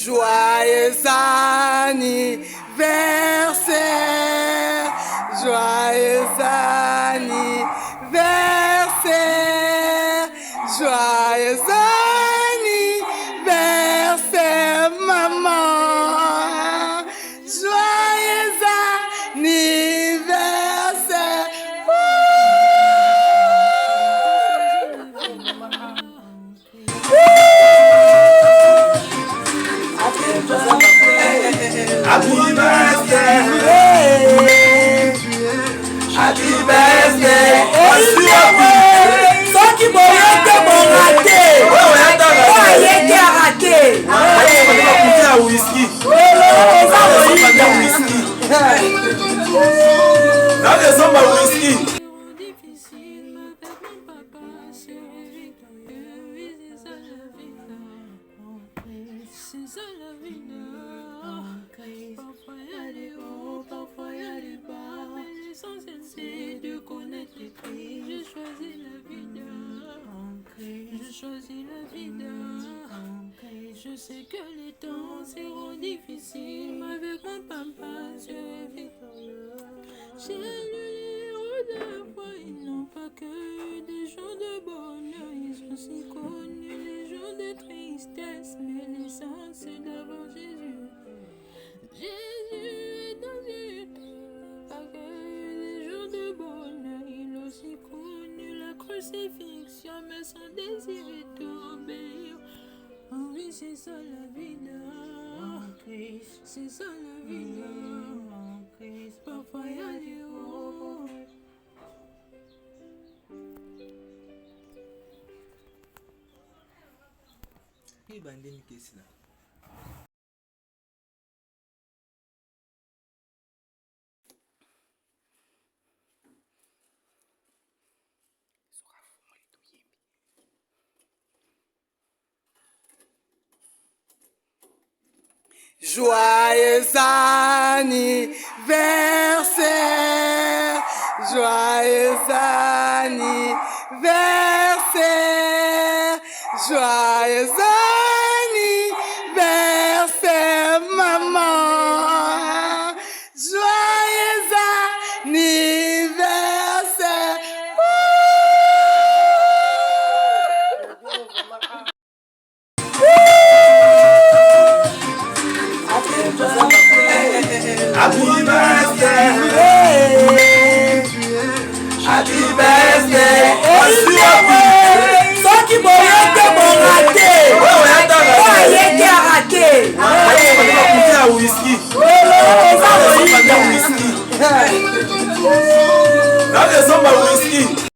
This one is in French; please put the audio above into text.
Joyeux anniversaire, joyeux anniversaire, joyeux anniversaire, maman. Joyeux anniversaire. Happy birthday, happy birthday, Só que morreu que bom raté. Raté. whisky. Now there's some whisky. C'est ça la vie, parfois y'a des hauts, parfois y'a des bas, mais l'essentiel c'est de connaître les prix. Je choisis la vie, je choisis la vie. Je sais que les temps seront difficiles, mais avec mon papa je vais victorieux. J'ai lu les héros de la foi, ils n'ont pas que eu des jours de bonheur, ils ont aussi connu les jours de tristesse, mais l'essence c'est d'avoir Jésus. Jésus est dans une pas que des jours de bonheur, il a aussi connu la crucifixion, mais son désir est d'obéir. Oh oui, c'est ça la vie, c'est ça la vie, parfois il y a des hauts. Joyeux anniversaire, joyeux anniversaire, joyeux anniversaire, maman. Joyeux anniversaire. Happy birthday, happy birthday. Só que morreu que bom raté. Raté. Whisky. Whisky. Now there's some whisky.